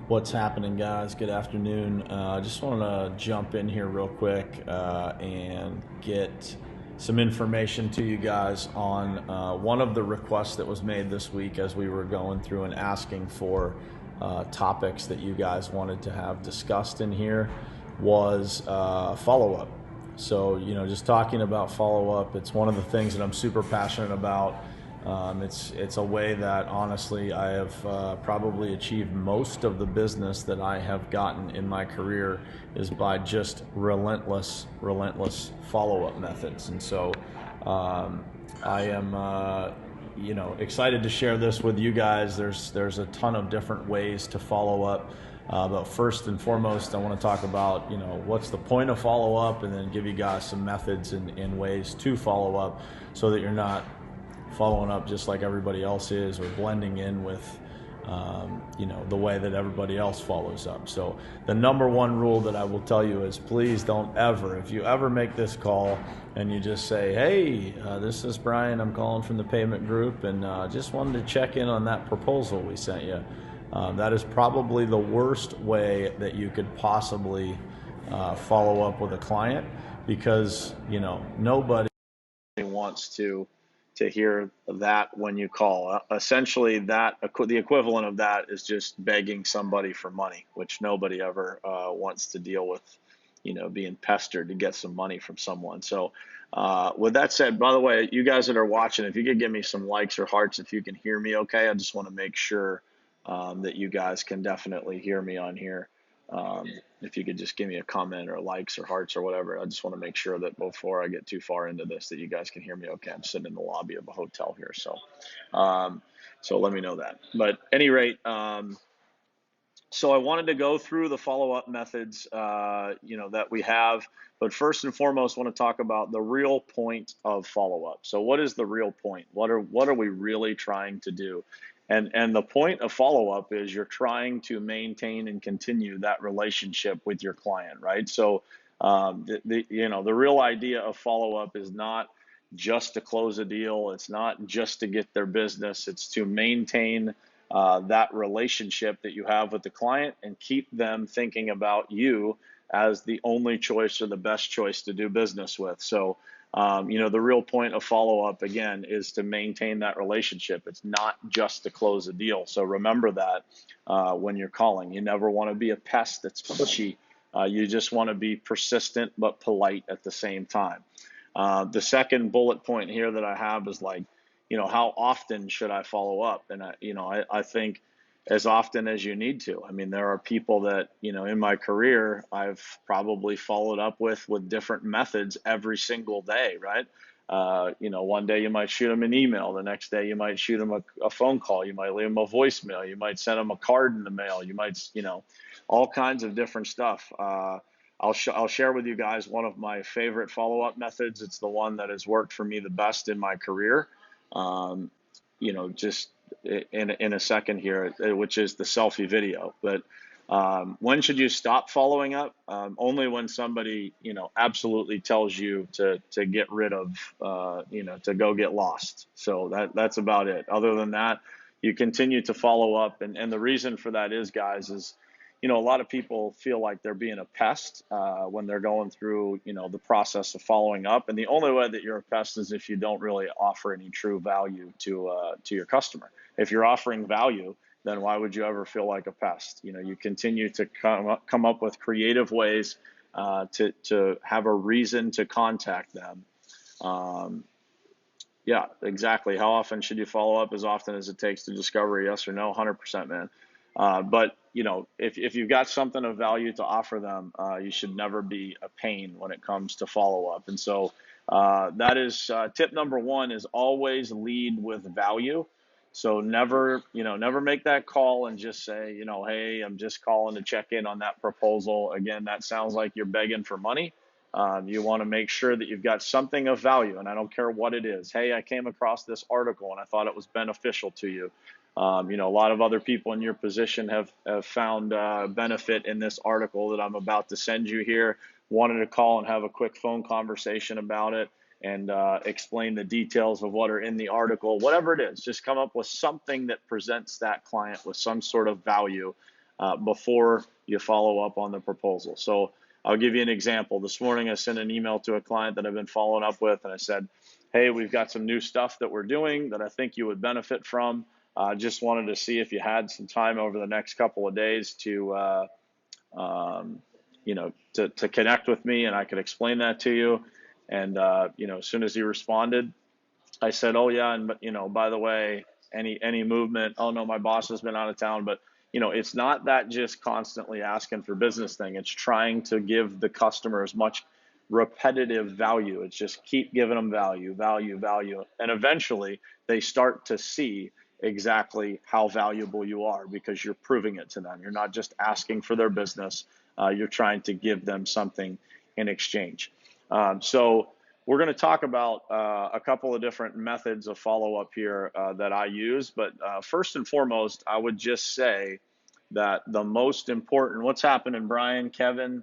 What's happening, guys? Good afternoon. I just want to jump in here real quick and get some information to you guys on one of the requests that was made this week as we were going through and asking for topics that you guys wanted to have discussed in here was follow up. So, just talking about follow up, it's one of the things that I'm super passionate about. It's a way that honestly I have probably achieved most of the business that I have gotten in my career is by just relentless follow-up methods. And so I am excited to share this with you guys. There's a ton of different ways to follow up. But first and foremost, I want to talk about, what's the point of follow up, and then give you guys some methods and ways to follow up so that you're not following up just like everybody else is, or blending in with the way that everybody else follows up. So the number one rule that I will tell you is, please don't ever, if you ever make this call and you just say, hey, this is Brian, I'm calling from the payment group, and just wanted to check in on that proposal we sent you. That is probably the worst way that you could possibly follow up with a client, because nobody wants to hear that when you call. Essentially, that the equivalent of that is just begging somebody for money, which nobody ever wants to deal with, being pestered to get some money from someone. So with that said, by the way, you guys that are watching, if you could give me some likes or hearts if you can hear me okay. I just want to make sure that you guys can definitely hear me on here. If you could just give me a comment or likes or hearts or whatever. I just want to make sure that before I get too far into this, that you guys can hear me okay. I'm sitting in the lobby of a hotel here, so let me know that. But at any rate, so I wanted to go through the follow-up methods, that we have. But first and foremost, I want to talk about the real point of follow-up. So what is the real point? What are we really trying to do? And the point of follow-up is you're trying to maintain and continue that relationship with your client, right? So the real idea of follow-up is not just to close a deal. It's not just to get their business. It's to maintain that relationship that you have with the client and keep them thinking about you as the only choice or the best choice to do business with. So, the real point of follow up, again, is to maintain that relationship. It's not just to close a deal. So remember that when you're calling. You never want to be a pest that's pushy. You just want to be persistent but polite at the same time. The second bullet point here that I have is like, how often should I follow up? And I think as often as you need to. I mean, there are people that, in my career, I've probably followed up with different methods every single day, right? One day you might shoot them an email. The next day you might shoot them a phone call. You might leave them a voicemail. You might send them a card in the mail. You might, all kinds of different stuff. I'll share with you guys one of my favorite follow-up methods. It's the one that has worked for me the best in my career. Just in a second here, which is the selfie video. But when should you stop following up? Only when somebody, absolutely tells you to get rid of, to go get lost. So that's about it. Other than that, you continue to follow up. And the reason for that is, guys, is, a lot of people feel like they're being a pest when they're going through, the process of following up. And the only way that you're a pest is if you don't really offer any true value to your customer. If you're offering value, then why would you ever feel like a pest? You continue to come up with creative ways to have a reason to contact them. Yeah, exactly. How often should you follow up? As often as it takes to discover a yes or no. 100%, man. But if you've got something of value to offer them, you should never be a pain when it comes to follow up. And so that is tip number one: is always lead with value. So never make that call and just say, hey, I'm just calling to check in on that proposal. Again, that sounds like you're begging for money. You want to make sure that you've got something of value, and I don't care what it is. Hey, I came across this article and I thought it was beneficial to you. A lot of other people in your position have found benefit in this article that I'm about to send you here. Wanted to call and have a quick phone conversation about it and explain the details of what are in the article. Whatever it is, just come up with something that presents that client with some sort of value. before you follow up on the proposal. So I'll give you an example. This morning I sent an email to a client that I've been following up with, and I said, hey, we've got some new stuff that we're doing that I think you would benefit from. Just wanted to see if you had some time over the next couple of days to to connect with me, and I could explain that to you. And as soon as he responded, I said, oh yeah, and by the way, any movement? Oh no, my boss has been out of town. But it's not that just constantly asking for business thing. It's trying to give the customer as much repetitive value. It's just keep giving them value, value, value, and eventually they start to see exactly how valuable you are because you're proving it to them. You're not just asking for their business. You're trying to give them something in exchange. So we're going to talk about a couple of different methods of follow-up here that I use. But first and foremost, I would just say that the most important, what's happening, Brian, Kevin,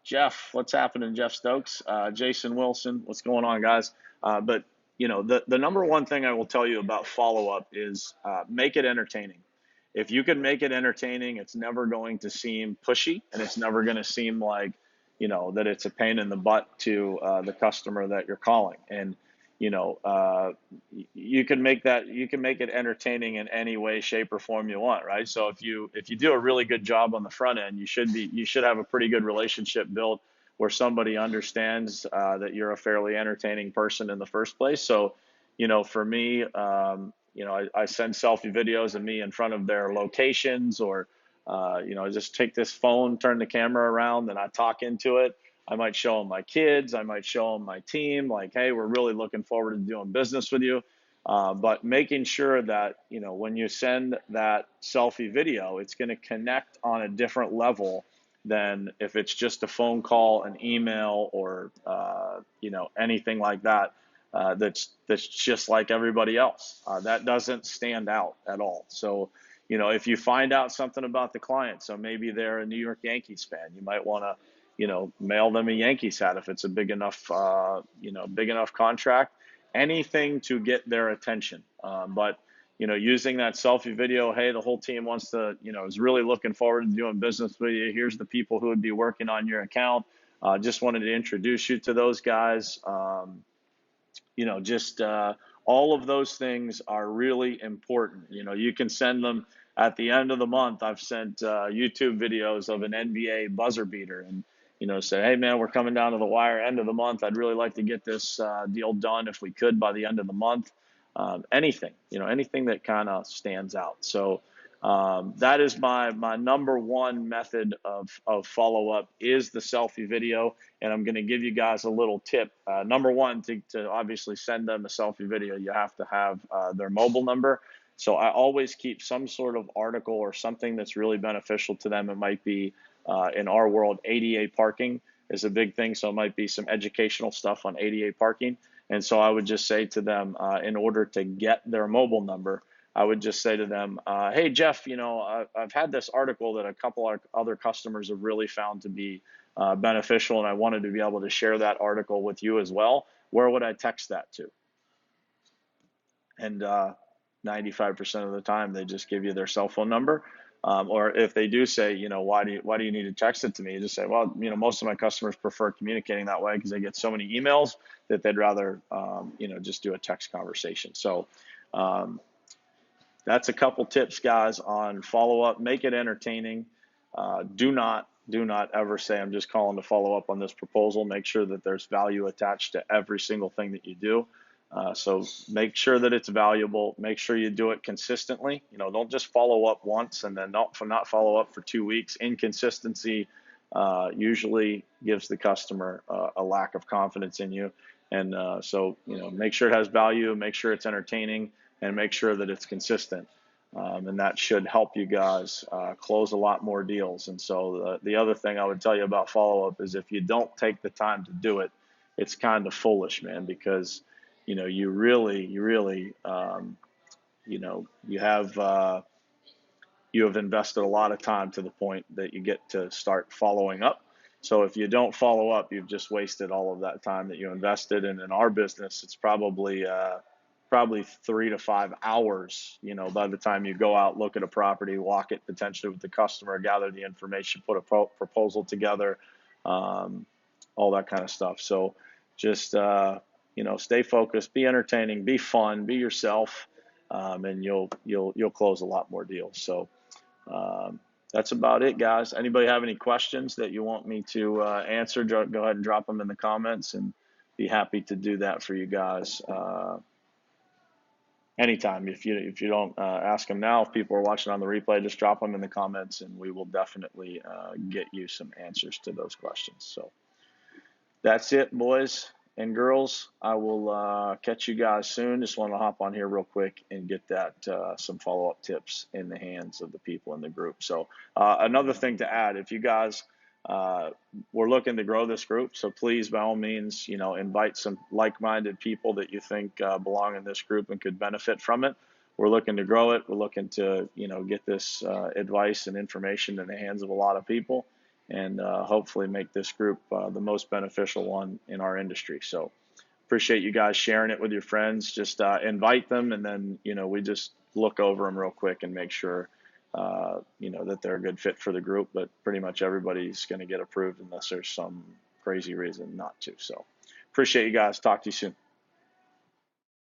Jeff, what's happening, Jeff Stokes, Jason Wilson, what's going on, guys? But the number one thing I will tell you about follow-up is make it entertaining. If you can make it entertaining, it's never going to seem pushy, and it's never going to seem like that it's a pain in the butt to the customer that you're calling. And you can make it entertaining in any way, shape, or form you want, right? So if you do a really good job on the front end, you should have a pretty good relationship built where somebody understands that you're a fairly entertaining person in the first place. So for me, I send selfie videos of me in front of their locations, or I just take this phone, turn the camera around, and I talk into it. I might show them my kids. I might show them my team, like, hey, we're really looking forward to doing business with you. But making sure that, when you send that selfie video, it's going to connect on a different level than if it's just a phone call, an email, or, anything like that. That's just like everybody else. That doesn't stand out at all. So, if you find out something about the client, so maybe they're a New York Yankees fan, you might want to, mail them a Yankees hat if it's a big enough contract. Anything to get their attention. But using that selfie video, hey, the whole team wants to, is really looking forward to doing business with you. Here's the people who would be working on your account. Just wanted to introduce you to those guys. All of those things are really important. You can send them at the end of the month. I've sent YouTube videos of an NBA buzzer beater and, say, hey man, we're coming down to the wire end of the month. I'd really like to get this deal done if we could by the end of the month. Anything that kind of stands out. So that is my number one method of follow-up is the selfie video. And I'm going to give you guys a little tip. Number one, to obviously send them a selfie video, you have to have their mobile number. So I always keep some sort of article or something that's really beneficial to them. It might be, in our world, ADA parking is a big thing. So it might be some educational stuff on ADA parking. And so I would just say to them, in order to get their mobile number, I would just say to them, hey, Jeff, I've had this article that a couple of other customers have really found to be beneficial, and I wanted to be able to share that article with you as well. Where would I text that to? And 95% of the time, they just give you their cell phone number. Or if they do say, why do you need to text it to me? You just say, well, most of my customers prefer communicating that way because they get so many emails that they'd rather, just do a text conversation. So that's a couple tips, guys, on follow-up. Make it entertaining. Do not ever say, I'm just calling to follow up on this proposal. Make sure that there's value attached to every single thing that you do. So make sure that it's valuable. Make sure you do it consistently. Don't just follow up once and then not follow up for 2 weeks. Inconsistency usually gives the customer a lack of confidence in you. And so make sure it has value, make sure it's entertaining, and make sure that it's consistent. And that should help you guys close a lot more deals. And so the other thing I would tell you about follow-up is if you don't take the time to do it, it's kind of foolish, man, because you really you have invested a lot of time to the point that you get to start following up. So if you don't follow up, you've just wasted all of that time that you invested. And in our business, it's probably probably 3 to 5 hours, by the time you go out, look at a property, walk it potentially with the customer, gather the information, put a proposal together, um, all that kind of stuff. So just, stay focused, be entertaining, be fun, be yourself, and you'll close a lot more deals. So, um, that's about it, guys. Anybody have any questions that you want me to answer? Go ahead and drop them in the comments, and be happy to do that for you guys anytime. If you don't ask them now, if people are watching on the replay, just drop them in the comments, and we will definitely get you some answers to those questions. So that's it, boys and girls. I will catch you guys soon. Just want to hop on here real quick and get that some follow-up tips in the hands of the people in the group. So another thing to add, if you guys we're looking to grow this group, so please, by all means, invite some like-minded people that you think belong in this group and could benefit from it. We're looking to grow it. We're looking to, get this advice and information in the hands of a lot of people, and hopefully make this group the most beneficial one in our industry. So appreciate you guys sharing it with your friends. Just invite them, and then, we just look over them real quick and make sure, that they're a good fit for the group. But pretty much everybody's going to get approved unless there's some crazy reason not to. So appreciate you guys. Talk to you soon.